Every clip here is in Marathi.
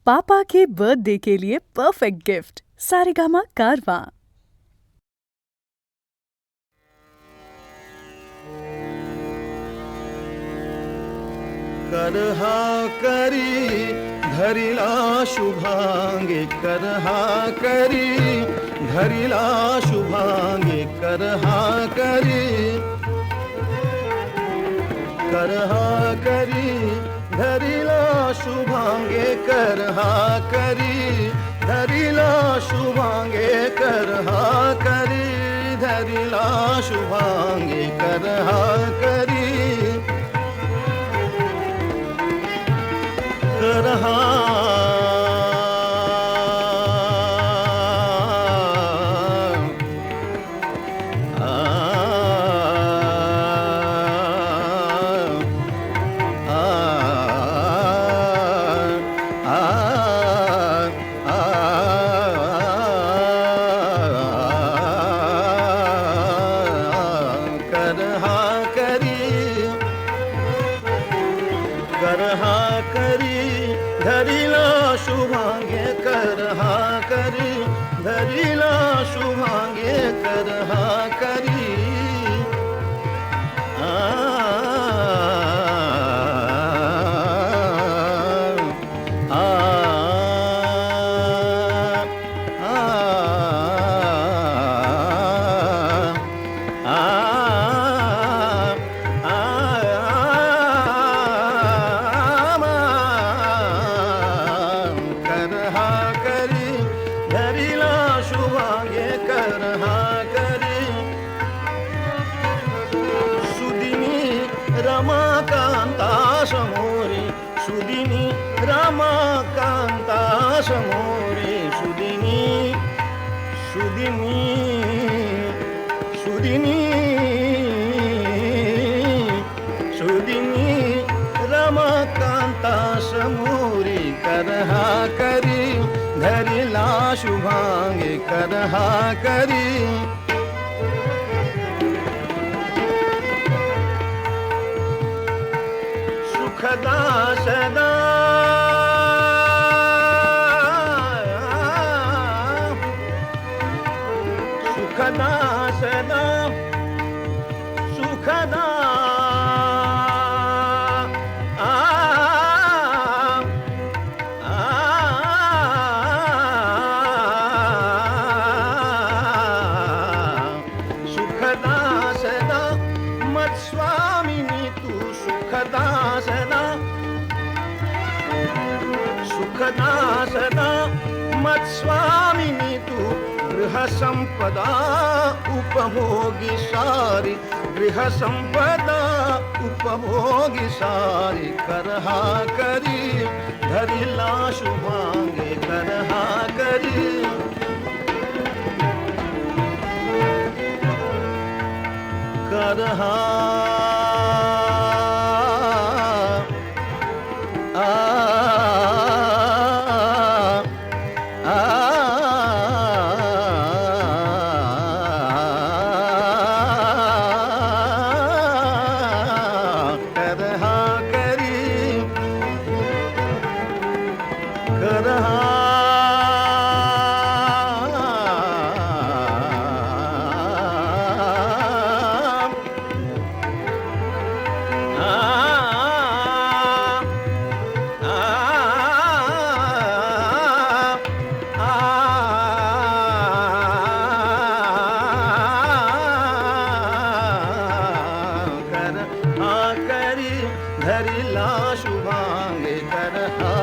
पापा के बर्थडे के लिए परफेक्ट गिफ्ट सारेगामा कारवां। करहा करी धरिला शुभांगे, करहा करी धरिला शुभांगे, करहा करी धरिला शुभांगे, करहा करी धरिला शुभांगे, करहा करी धरिला शुभांगे, करहा करी करहा करहा करी धरिला शुभांगे, करहा करी धरिला शुभांगे, करहा करी रमाकांता समोरे सुदिनी, रमाकांता समोरे सुदिनी, सुदिनी सुदिनी सुदिनी रमाकांता समोरे करहा करी धरिला शुभांगे, करहा करी सुखदा सदा सुखदा सदा सुखदा सुखदा सदा मत्स्वामिनी तू, सुखदा सदा सुखदा सदा मत्स्वामिनी तू, गृह संपदा उपभोगी सारी, गृह संपदा उपभोगी सारी, करहा करी धरिला शुभांगे, करहा करी करहा करहा करी धरिला शुभांगे, करहा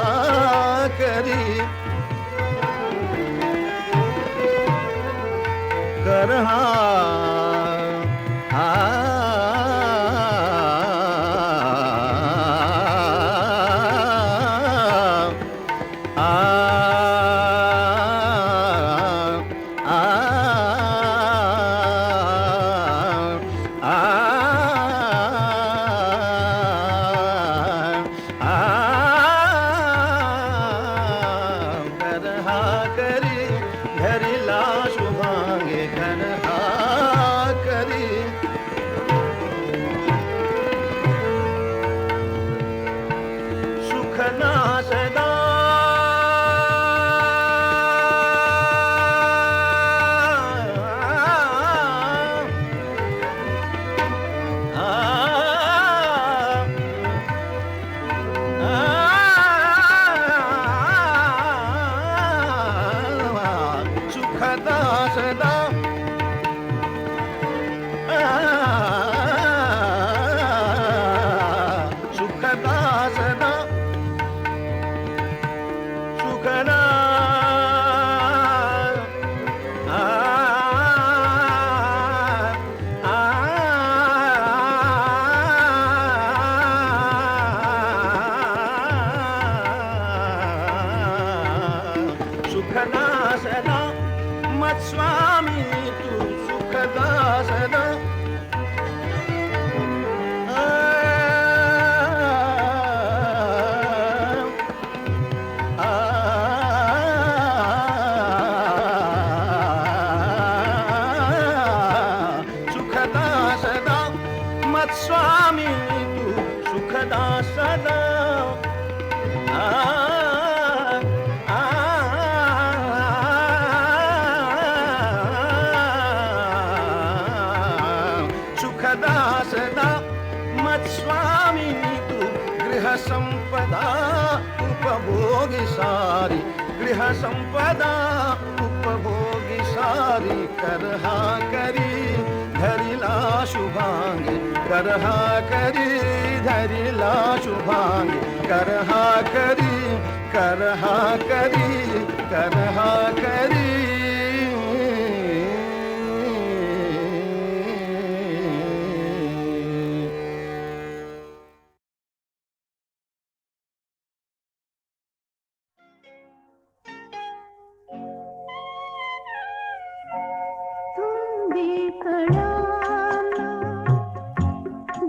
करी करहा सुखदा सुखदा सदा मत स्वामी तू सुखदा सदा सुखदा सदा मत स्वामी तू सुखदा सदा सुखदा सदा मत स्वामी तू गृह संपदा उपभोगी सारी गृह संपदा उपभोगी सारी करहा करी धरिला शुभांगी करहा करी धरिला शुभांगी करहा करी करहा करी करहा करी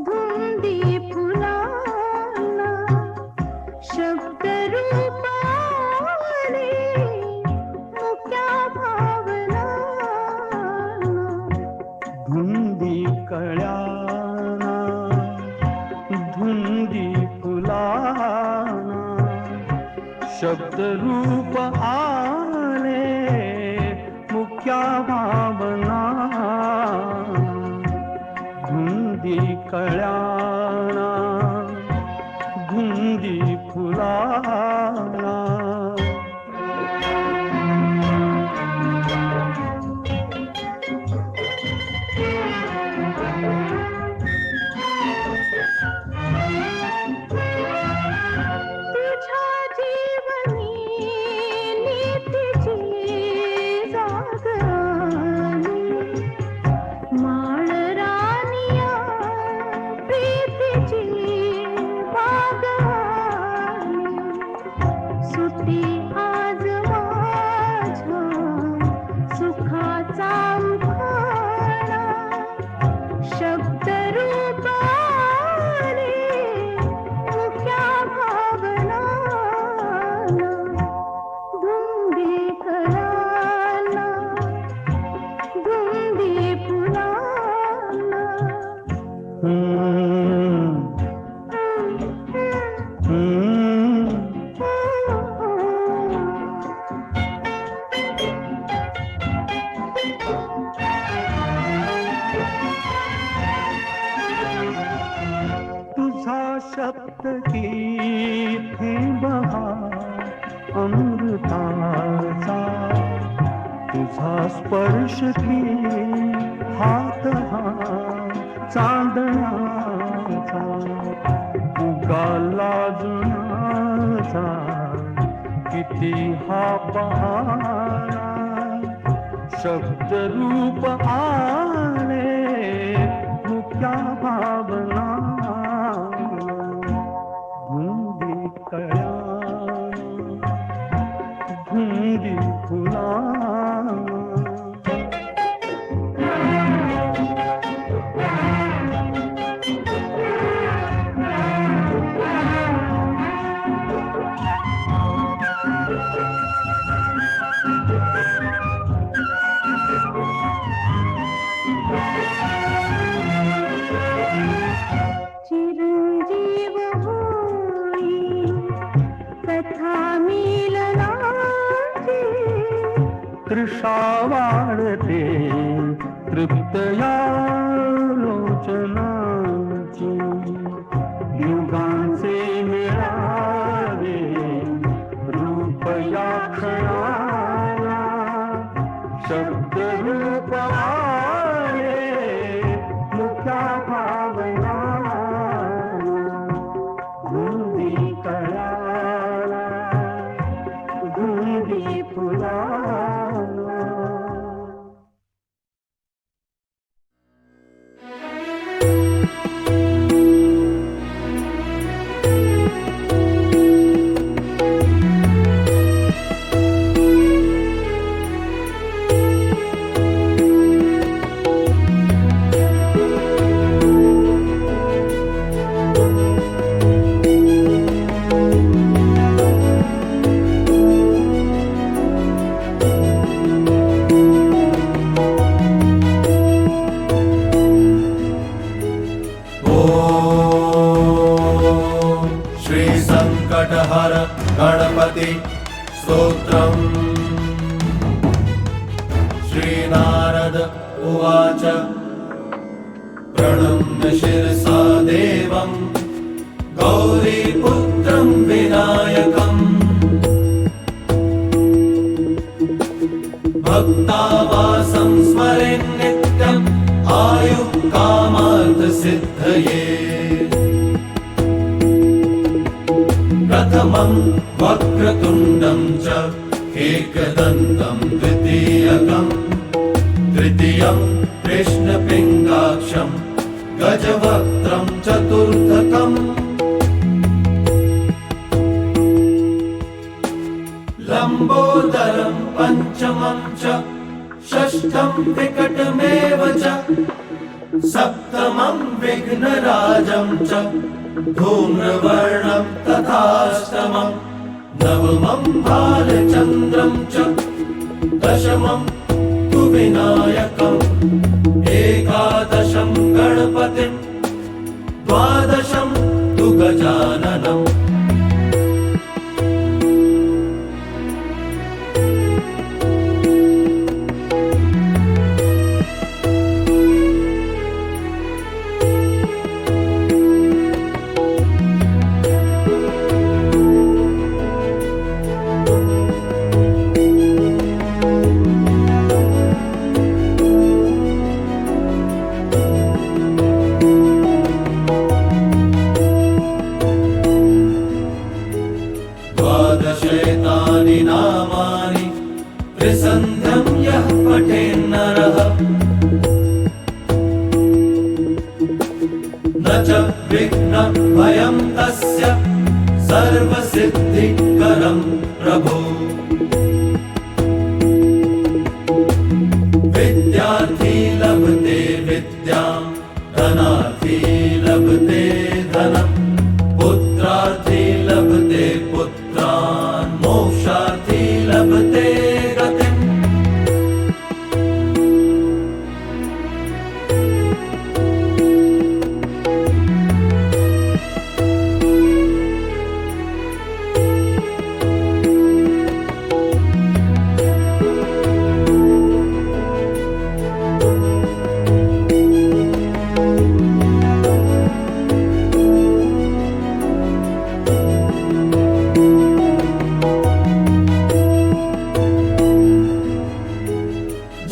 धुंदी फुलाना शब्द रूपाने मुक्या भावना धुंदी कळ्याना धुंदी फुलाना शब्द रूप आले मुक्या भावना धुंदी कळ्याना धुंदी फुलाना तुझ्या जीवनी नीतीची जागराणी माळरानिया प्रीतीची बागवानी सुटी आज माझ्या सुखाचा उखाणा शब्द रूपाने मुक्या भावना धुंदी कळाना धुंदी फुलाना तुझा शब्द की बहार अमृताचा तुझा स्पर्श की हात हा चांदण्याचा उगाला जुनाचा किती हा पहारा शब्द रूप आले मुक्या भावना धुंदी कळ्याना धुंदी फुलाना चिरंजीव होई कथा मिलनाची तृषा वाढते तृप्तया लोचनाची युगांचे मिळावे रूप या क्षणाला शब्द रूप आले मुक्या भावना धुंदी कळाला स्तोत्रम् श्रीनारद उवाच प्रणम्य शिरसा देवं गौरीपुत्रं विनायकम् भक्तावासं स्मरेन् नित्यम् आयुः कामार्थसिद्धये प्रथमं वक्रतुण्डं च एकदन्तं द्वितीयकं तृतीयं कृष्णपिङ्गाक्षं गजवक्त्रं चतुर्थकम् लम्बोदरं पञ्चमं च षष्ठं विकटमेव च सप्तमं विघ्नराजं च धूम्रवर्णं तथाष्टमं नवमं भालचन्द्रं च दशमं तु विनायकम् एकादशं गणपतिं द्वादशं तु गजाननम् द्वादशेतानि नामानि त्रिसन्ध्यं यः पठेन्नरः न च विघ्नभयं तस्य सर्वसिद्धिकरं प्रभो विद्यार्थी लभते विद्यां धनार्थी लभते धनम् पुत्रार्थी लभते पुत्रान् मोक्षार्थी लभते गतिम्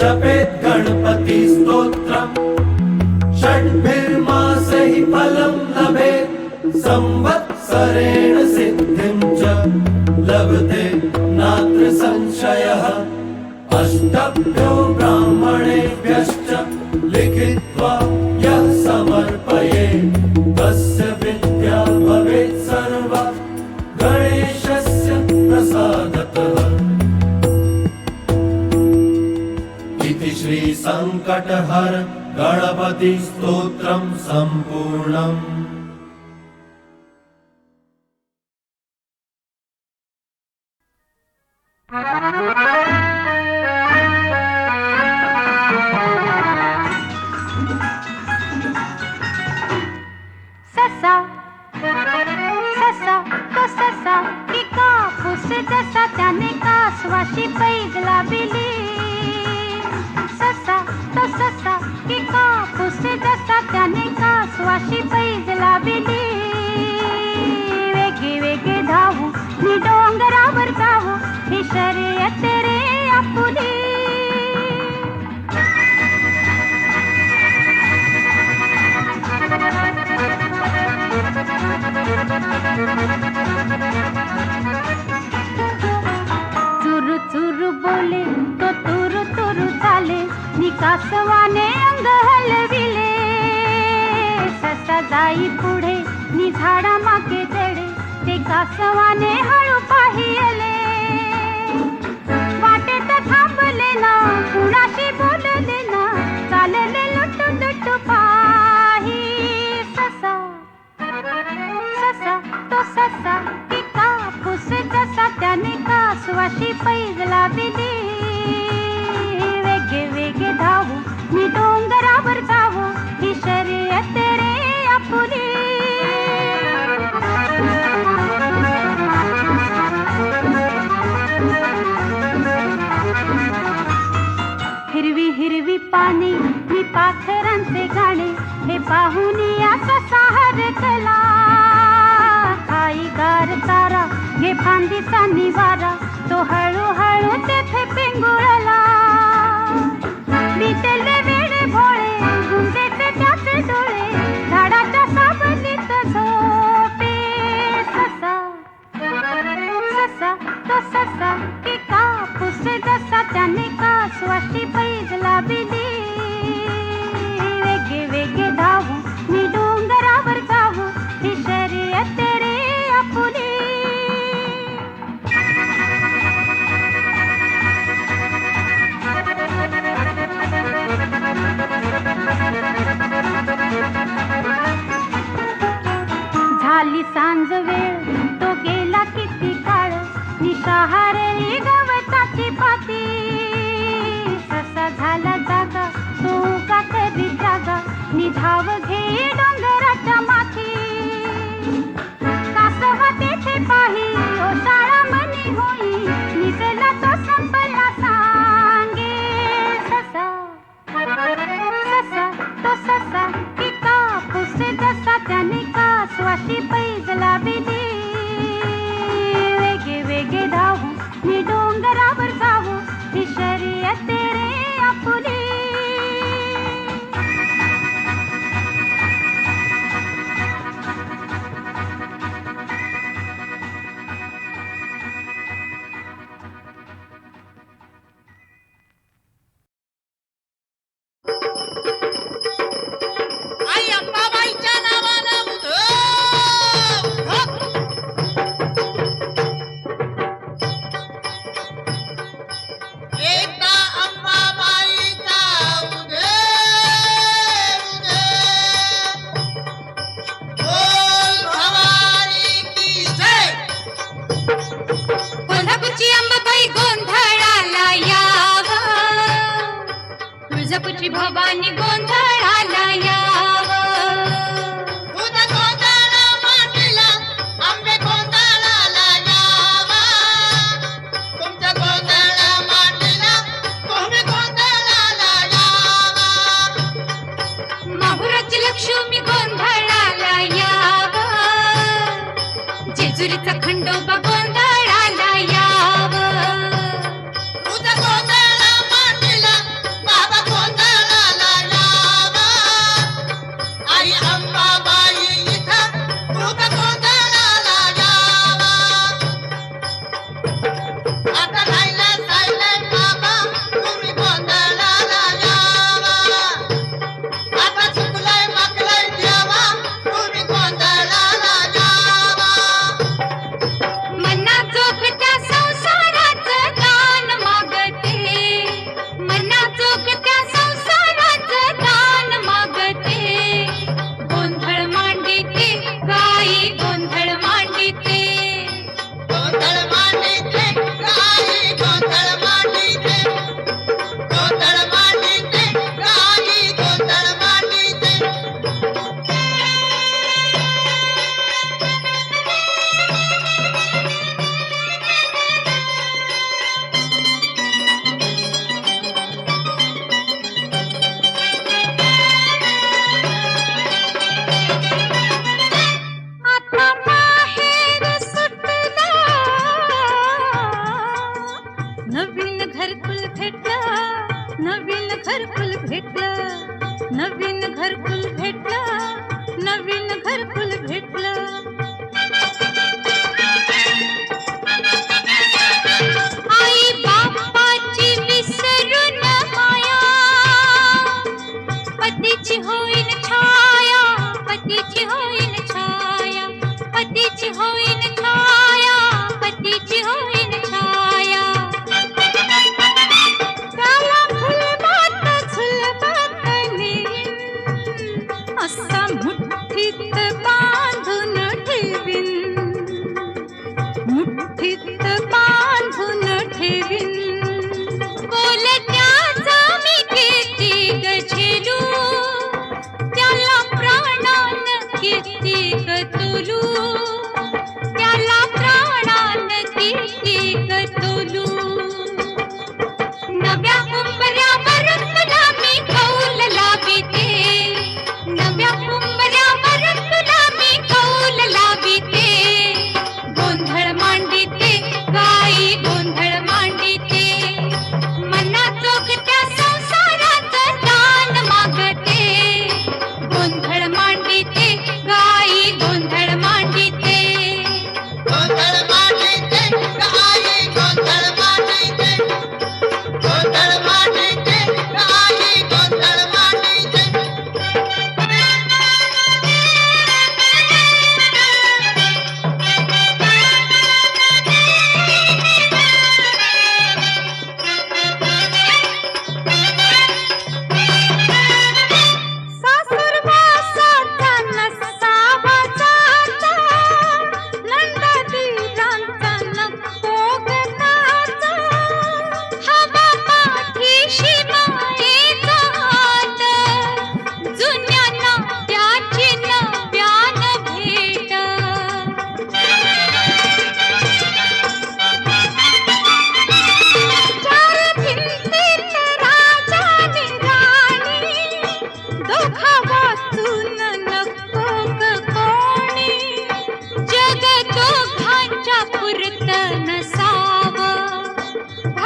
जपेत् गणपति स्तोत्रम् षड्भिर्मासैः फलं लभेत् संवत्सरेण सिद्धिं च लभते नात्र संशयः अष्टभ्यो ब्राह्मणेभ्यश्च लिखित्वा यः समर्पयेत् तस्य विद्या भवेत् सर्वा गणेशस्य प्रसादतः इति श्री संकटहर गणपति स्तोत्रं सम्पूर्णम्। ससा ससा तो ससा की कापूस जसा त्याने कासवाशी पैजला बिली ससा तो ससा की कापूस जसा त्याने कासवाशी पैजला बिली वेगे वेगे धावू नि डोंगरावर जाऊ ही शर्यत रे आपुली चुरू चुरू बोले तो तुरु तुरु चाले निकासवाने अंग हलविले ससा जाई पुढे नि झाडा मागे चढे ते कासवाने हळू पाहिले वाटेत थांबले ना कुणाशी बोलले ना चालले लुटू लुटू पाही ससा ससा तो ससा की कापूस जसा त्याने कासवाशी पैजला बिली वेगे वेगे धावू मी डोंगरावर जाऊ ही शर्यत रे आपुली जाणे हे पाहून ससा हरकला. आई गार तारा घे फांदीचा निवारा तो हळूहळू तेथे पिंगुळला. विटेले वेळे भोळे गुंजेचे त्याचे डोळे झाडाच्या सावलीत झोपे. ससा ससा तो ससा की कापूस जसा त्याने कासवाशी पैज लाविली. वेगे वेगे धावू मी डोंगरावर जाऊ ही शर्यत रे आपुली. झाली सांज वेळ तो गेला किती काळ निशाहारली गवताची पाती. ससा झाला जागा तो का कधी जागा निधाव घे डोंगराच्या माथी. कासवा तेथे पाही ओ शाळा मनी होई निजला तो संपला सांगे. ससा ससा तो ससा की कापूस जसा त्याने कासवाशी पैज लाविली. वेगे वेगे धावू मी डोंगरावर जाऊ ही शर्यत रे आपुली. आई अंबाबाईच्या नावानं उधो एकदा अंबाबाईचा उधे उधे बोल भवानी की जय. कोल्हापूरची अंबाबाई गोंधळाला यावं, तुळजापूरची भवानी गोंधळाला यावं. तुझा गोंधळ मांडला आंबे गोंधळाला यावा. तुमचा गोंधळ मांडला तुम्ही गोंधळाला यावा. माहुराची लक्ष्मी गोंधळाला यावं, जेजुरीचा खंडोबा गोंधळाला यावं. तुझा गोंधळ मांडला बाबा गोंधळाला यावा. आई अंबाबाई इथं तुझा गोंधळाला यावा. आता राहिला सायलेंट बाबा तुम्ही गोंधळाला यावा. आता चुकलंय माकलंय देवा तुम्ही गोंधळाला यावा. मना चोखत्या संसाराचं दान मागते, मना चोखत्या संसाराचं दान मागते. गोंधळ मांडिते गाई गोंधळ मांडिते. गोंधळ मांडिते गाई गोंधळ मांडिते. गोंधळ मांडिते गाई गोंधळ मांडिते. आता माहेर सुटला, नवीन घरकुल भेटलं, नवीन घरकुल भेटलं, नवीन घरकुल भेटलं, नवीन घरकुल भेटलं. आई बापाची विसरून माया, पतीची होईन छाया, पतीची होईन छाया, पतीची होईन छाया, पतीची होईन छाया. त्याला फुलभात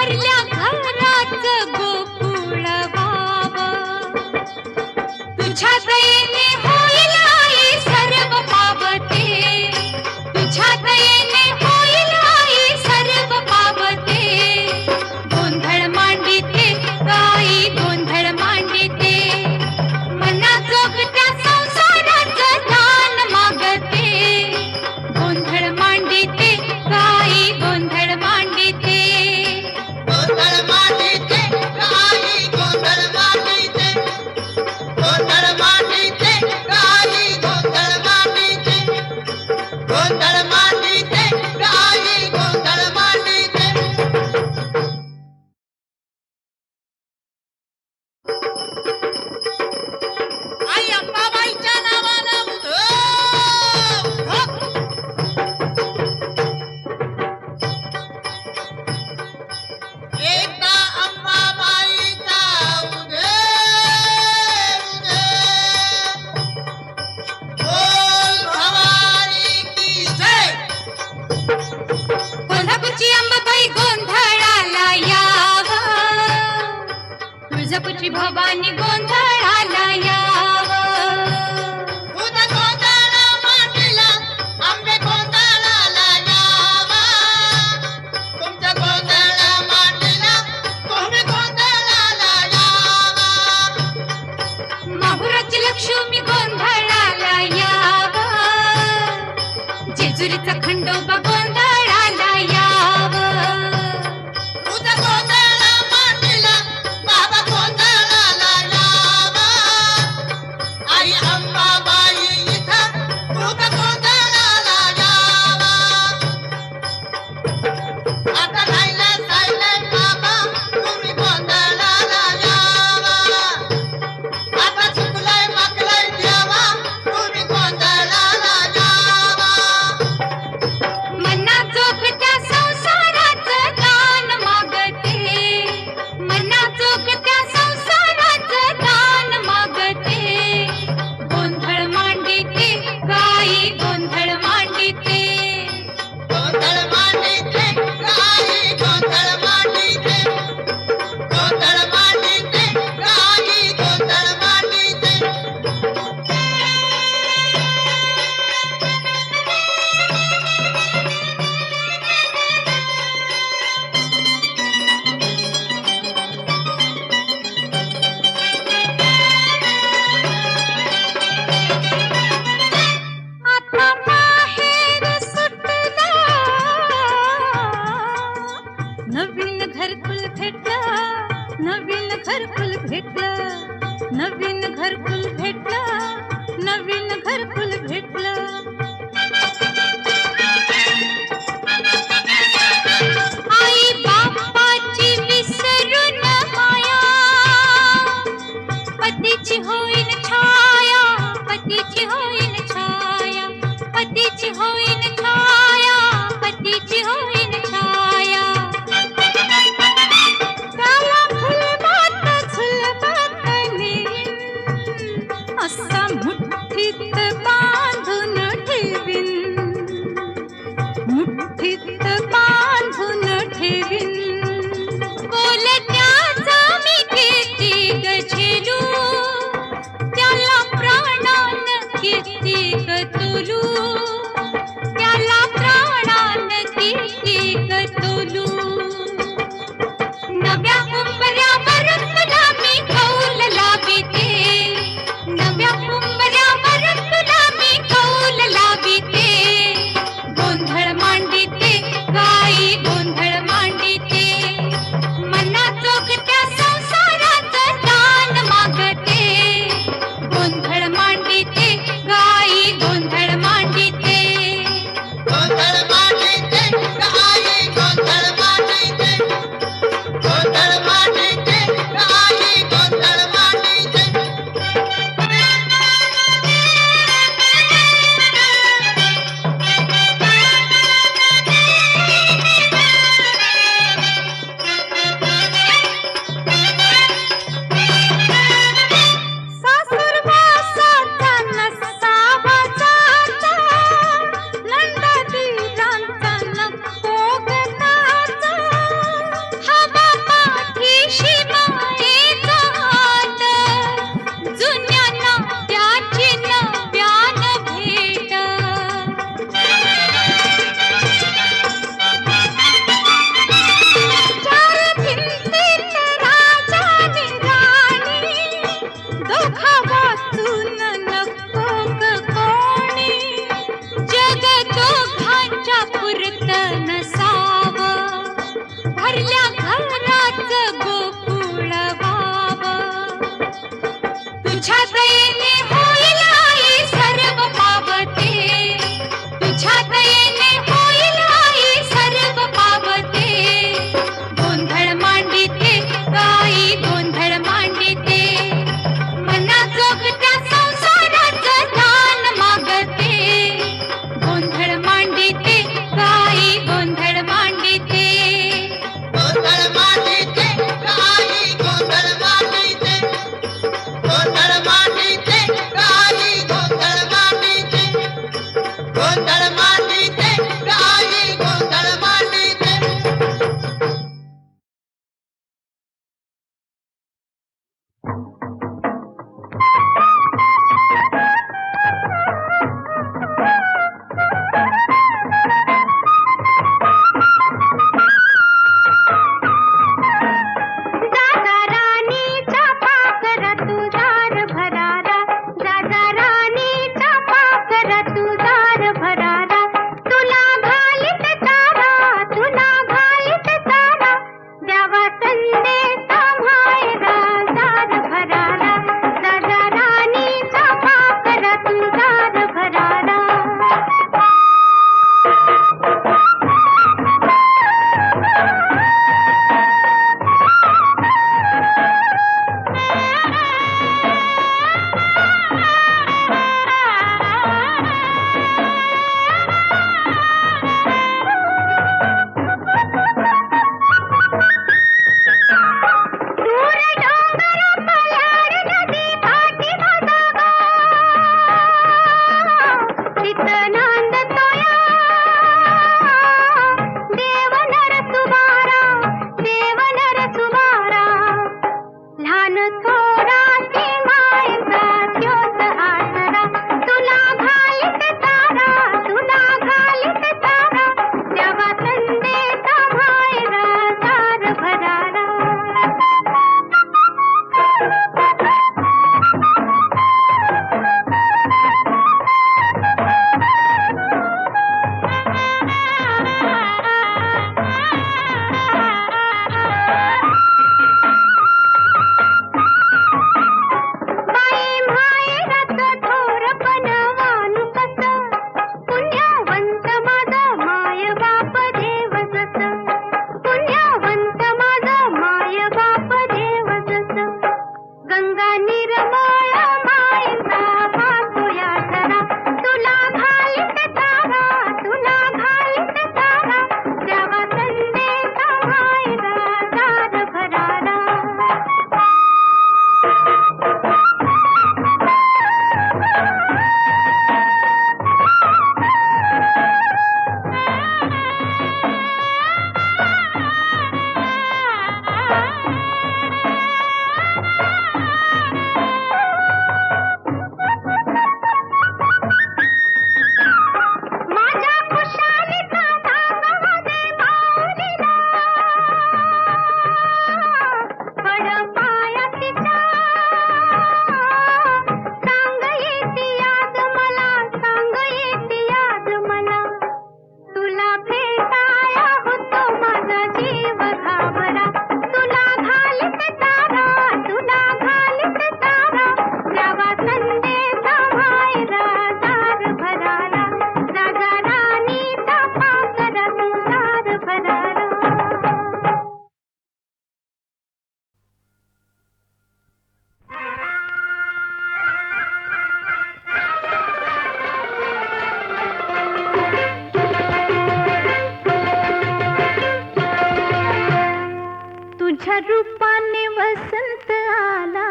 भरल्या घराचं गोकुळ व्हावं. तुझ्या दयेने होईल आई सर्व पावते, तुझ्या दयेने होईल आई सर्व पावते. गोंधळ मांडिते गाई गोंधळ मांडिते, मनाजोगत्या संसाराचं दान मागते. गोंधळ मांडिते गाई गोंधळ मांडिते. गोंधळ मांडिते गाई गोंधळ मांडिते, गोंधळ मांडिते गाई गोंधळ मांडिते, गोंधळ मांडिते गाई गोंधळ मांडिते. आई अंबाबाईच्या नावानं उधो, उधो. एकदा अंबाबाईचा उधे, उधे. बोल भवानी की जय. कोल्हापूरची अंबाबाई गोंधळाला यावं, तुळजापूरची भवानी गोंधळाला यावं. तुझा गोंधळ मांडला आंबे गोंधळाला यावा. तुमचा गोंधळ मांडला तुम्ही गोंधळाला यावा. माहुराची लक्ष्मी गोंधळाला यावं, जेजुरीचा खंडोबा गोंधळाला यावं. तुझा गोंधळ मांडला बाबा गोंधळाला यावा. आई अंबाबाई इथं तुझा गोंधळाला यावा. आता राहिलं सायलेंट बाबा तुम्ही गोंधळाला यावा. आता चुकलंय माकलंय देवा तुम्ही गोंधळाला यावा. मनाजोगत्या संसाराचं दान मागते, मनाजोगत्या संसाराचं दान मागते. गोंधळ मांडिते गाई गोंधळ मांडिते. गोंधळ मांडिते गाई गोंधळ मांडिते, गोंधळ मांडिते गाई गोंधळ मांडिते. आता माहेर सुटलं, नवीन घरकुल भेटलं, नवीन घरकुल भेटलं, नवीन घरकुल भेटलं, नवीन घरकुल भेटलं. आई बापाची विसरून माया, पतीची होईल छाया, पतीची होईल छाया, पतीची होईल छाया, पतीची होईल छाया. त्याला फुलबात झुलबात नेईन, भरल्या घराचं गोकुळ व्हावं. तुझ्या दयेने होईल आई सर्व पावते, तुझ्या दयेने होईल आई सर्व पावते. गोंधळ मांडिते गाई गोंधळ मांडिते, मनाजोगत्या संसाराचं दान मागते. गोंधळ मांडिते गाई गोंधळ मांडिते. गोंधळ मांडिते गाई गोंधळ मांडिते, गोंधळ मांडिते गाई गोंधळ मांडिते, गोंधळ मांडिते गाई गोंधळ मांडिते. जागा राणीचा पाकर तुझार भरारा, जागा राणीचा पाकर तुझार भरारा. तुला घालीत तारा, तुला घालीत तारा, द्यावा संदेश मायरा जार भरारा. जागा राणीचा पाकर तुझार भरारा. दूर डोंगर पल्याड नदी काठी माझा गाव, तिथं नांदतोया देव नरसुबारा, देव नरसुबारा. लहान थोराची मायचा त्योच आसरा. तुला घालीत तारा, तुला घालीत तारा, द्यावा संदेश मायरा जार भरारा. बाई मायराचं थोर बनवानु कसं, पुण्यवंत माझं माय बाप देव जसं, पुण्यवंत माझं माय बाप देव जसं. गंगा निर्मळ मायचा पातोया धरा. तुला घालीत तारा, तुला घालीत तारा, द्यावा संदेश मायरा जार भरारा. माझ्या खुशालीचा सांगावा दे माऊलीला, पड पाया तिच्या. सांग येती याद मला, सांग येती याद मला. तुला भेटाया होतो माझा जीव घाबरा. तुला घालीत तारा, तुला घालीत तारा, द्यावा संदेश मायरा जार भरारा. जागा राणीचा पाकर तुझार भरारा. तुझ्या रूपाने वसंत आला,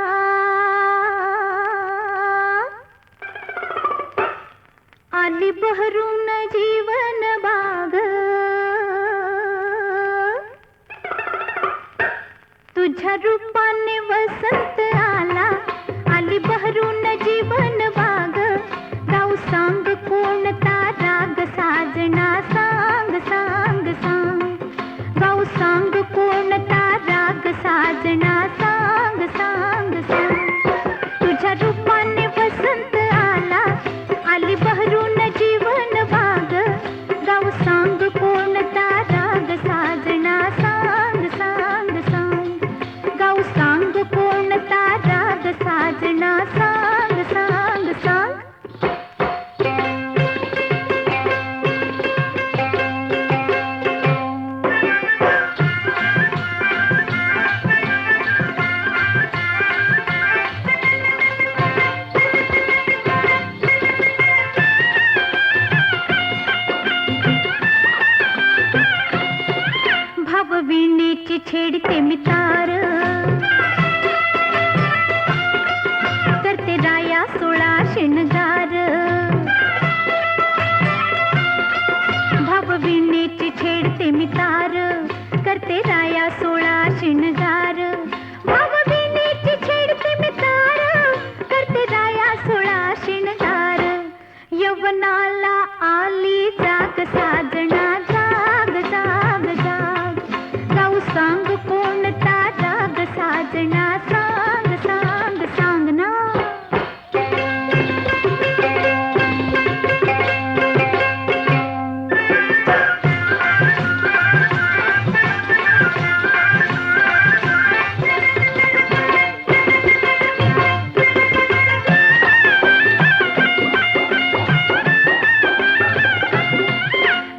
आली बहरून जीवन बाग. तुझ्या रूपाने वसंत आला, आली बहरून जीवन बाग. गाऊ सांग कोणता राग साजना, सांग सांग सांग. गाऊ सांग कोणता राग साजना, सांग सांग सांग. तुझ्या रूपाने वसंत आला, आली बहरून जीवन बाग. गाऊ सांग कोणता राग साजना, सांग छेड़ते मितार करते राया 16 शिणगार भावविणेची छेडते मितार करते राया 16 शिणगार भावविणेची छेडते मितार करते राया 16 शिणगार यवनाला आली जाग साजना जाग जाग जाग गाऊ सांग कोणता राग साजना सांग सांग सांग ना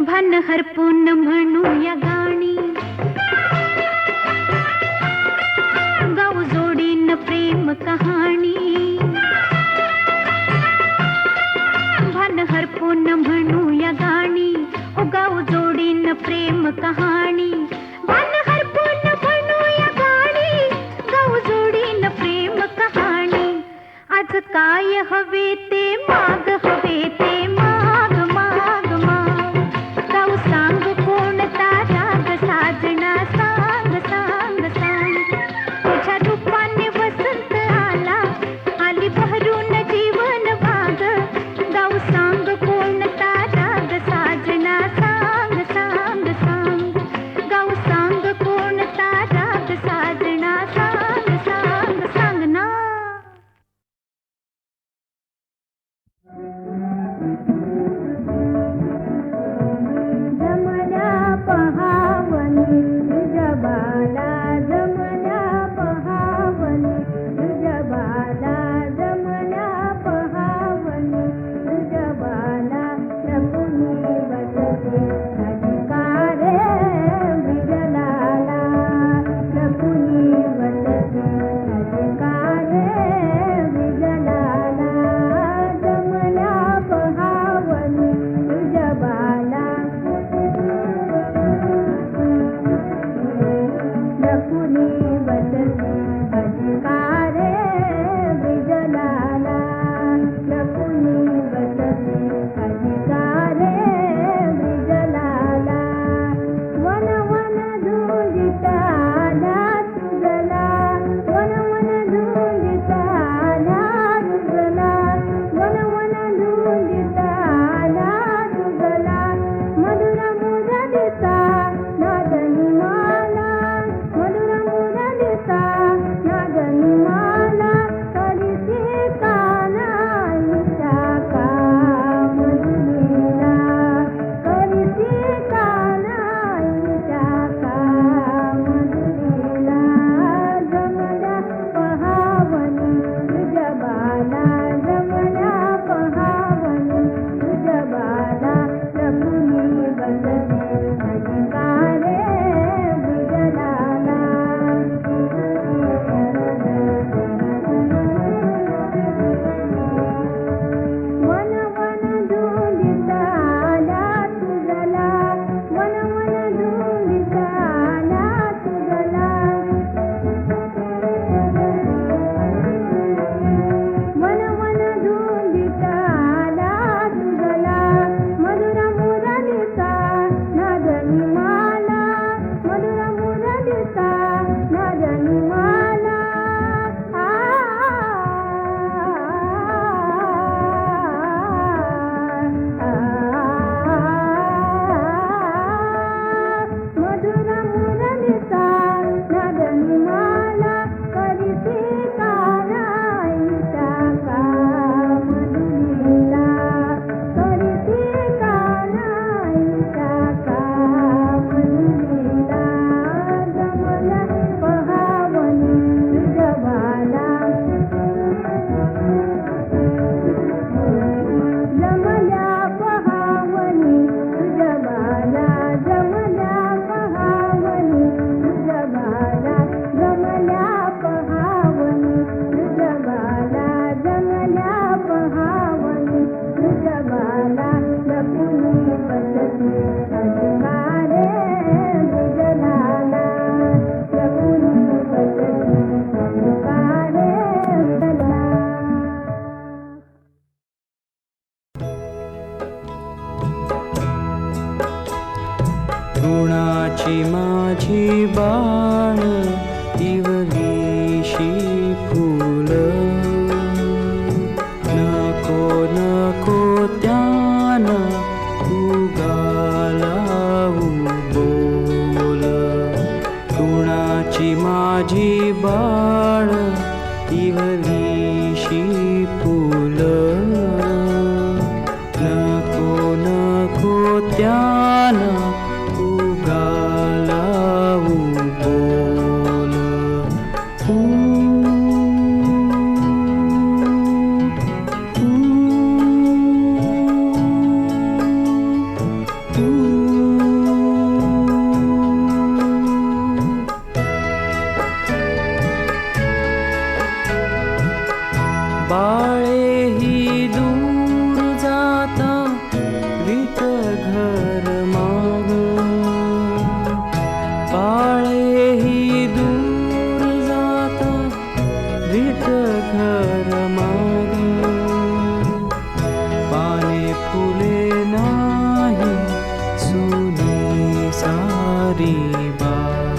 भन हरपून म्हणूया गाणी गाऊ जोडीन प्रेम कहाणी भन हरपून म्हणूया गाणी ओ गाऊ जोडीन प्रेम कहाणी भन हरपून म्हणूया गाणी गाऊ जोडीन प्रेम कहाणी आज काय हवे ते माग हवे ते माग माग माग गाऊ सांग कोणता राग साजना सांग सांग सांग तुझ्या रूपाने वसंत आला आली बहरून जीवन वाग गाऊ सांग कोणता राग साजना सांग सांग सांग गाऊ सांग कोणता राग साजना सांग सांग सांग ना जमल्या पहावनी तुझ्या बाला जमल्या पहावनी तुझ्या बाला जमल्या पहावनी तुझ्या बाला लपुनी बसते अधिकारे विजलाला लपुनी बसते अधिकारे विजलाला जमल्या पहावनी तुझ्या बाला लपुनी बसते अधिकारे विजलाला लपुनी बसते अधिकारे विजलाला वन वन धुंदिता आला तुझला वन वन धुंदिता आला तुझला वन वन धुंदिता आला तुझला मधुर मुरलिता नादनी माला मधुर मुरलिता नादनी माला कुणाची माझी बाळ इवलीशी फुलं नको नको त्यानं उगाला बोल बाळे ही दूर जाता विट घर माग बाळे ही दूर जाता विट घर माग पाने फुले नाही सुनी सारी बाग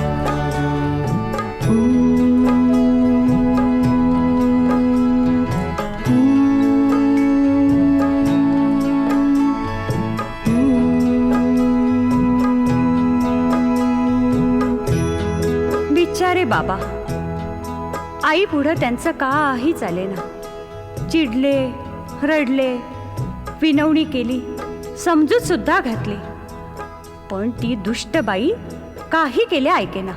बिचारे बाबा, आई पुढं त्यांचं काही चालेना. चिडले, रडले, विनवणी केली, समजूत सुद्धा घातली, पण ती दुष्ट बाई काही केले ऐकेना.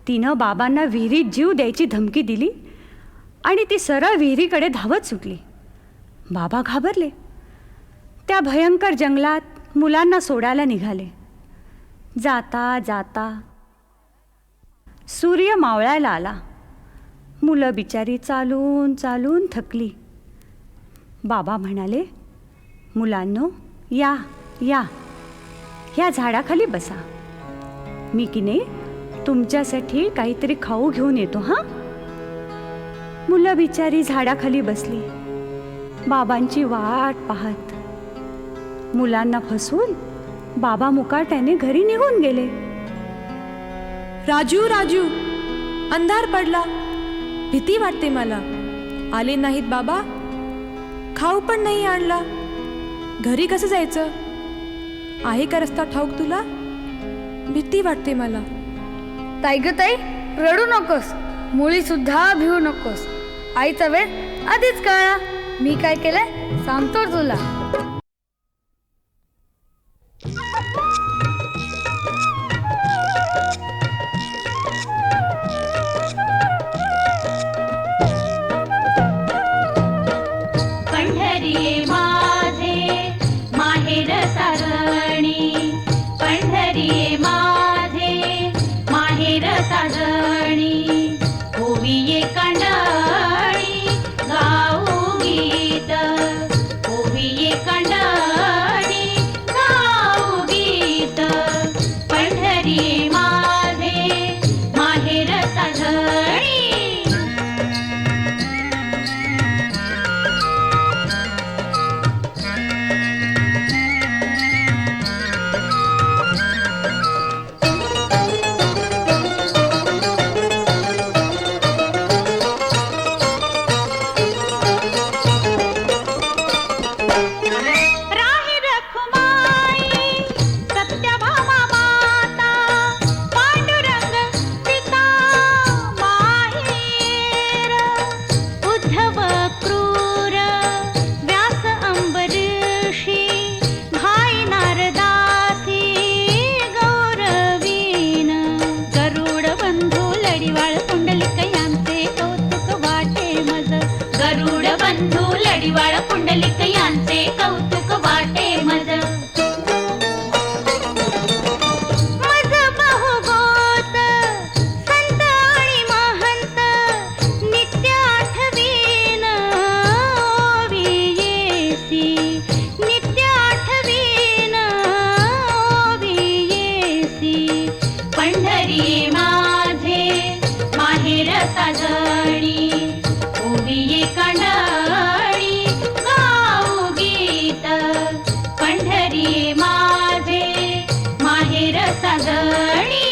तिनं बाबांना विहिरीत जीव द्यायची धमकी दिली आणि ती सरळ विहिरीकडे धावत सुटली. बाबा घाबरले. त्या भयंकर जंगलात मुलांना सोडायला निघाले. जाता जाता सूर्य मावळायला आला. मुलं बिचारी चालून चालून थकली. बाबा म्हणाले, मुलांनो, या या ह्या झाडाखाली बसा, मी की नाही तुमच्यासाठी काहीतरी खाऊ घेऊन येतो. हां. मुलं बिचारी झाडाखाली बसली, बाबांची वाट पाहत. मुलांना फसवून बाबा मुकाट्याने घरी निघून गेले. राजू राजू, अंधार पडला, भीती वाटते मला. आले नाहीत बाबा, खाऊ पण नाही आणला. घरी कसं जायचं? आहे का रस्ता ठाऊक तुला? भीती वाटते मला. ताई ग ताई, रडू नकोस, मुळी सुद्धा भिवू नकोस. आईचा वेळ आधीच कळला. मी काय केलंय सांगतो तुला. पंढरी माझे माहेर साजणी, पंढरी माझे माहेर साजणी, होवी कांडळी गाऊ गीत, होवी कांडळी गाऊ गीत, पंढरी माझे माहेर साजणी. लडिवाळ पुंडलिक यांचे कौतुक वाटे मज. मज बहुगोत संत आणि महंत नित्य आठवीन ओवियेसी, नित्य आठवीन ओवियेसी, पंढरी माझे माहेर साजणी, ओविये कांडळी गाऊ गीत, पंढरी माझे माहेर साजणी.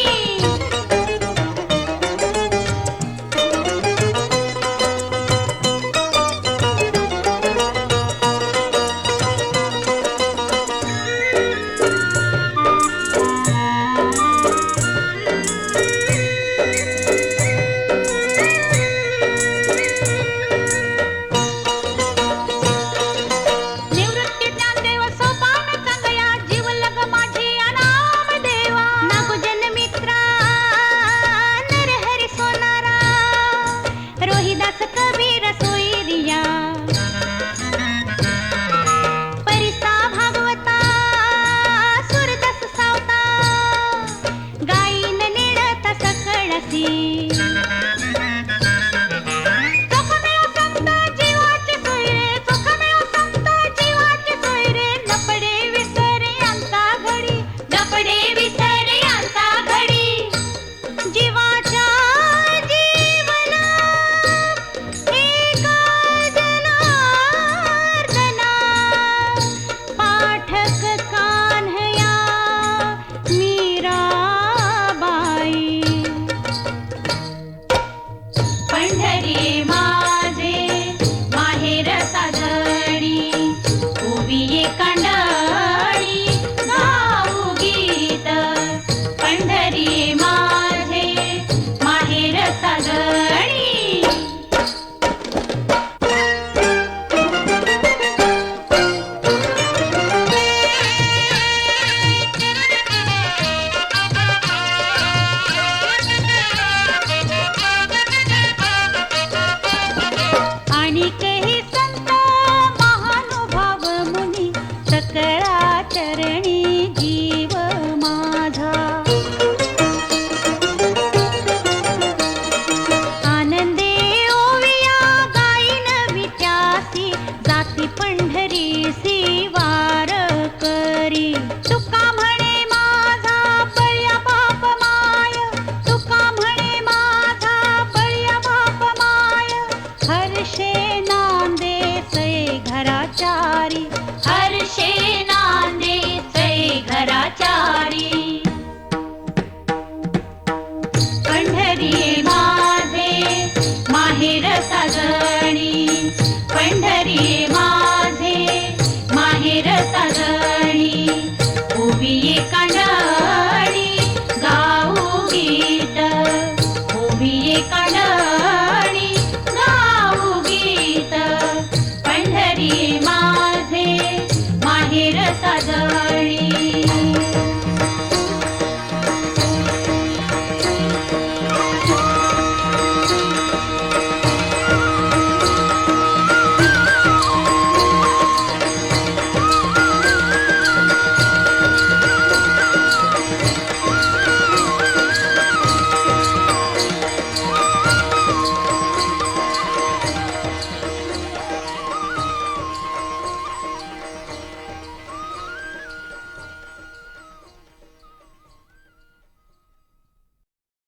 रसी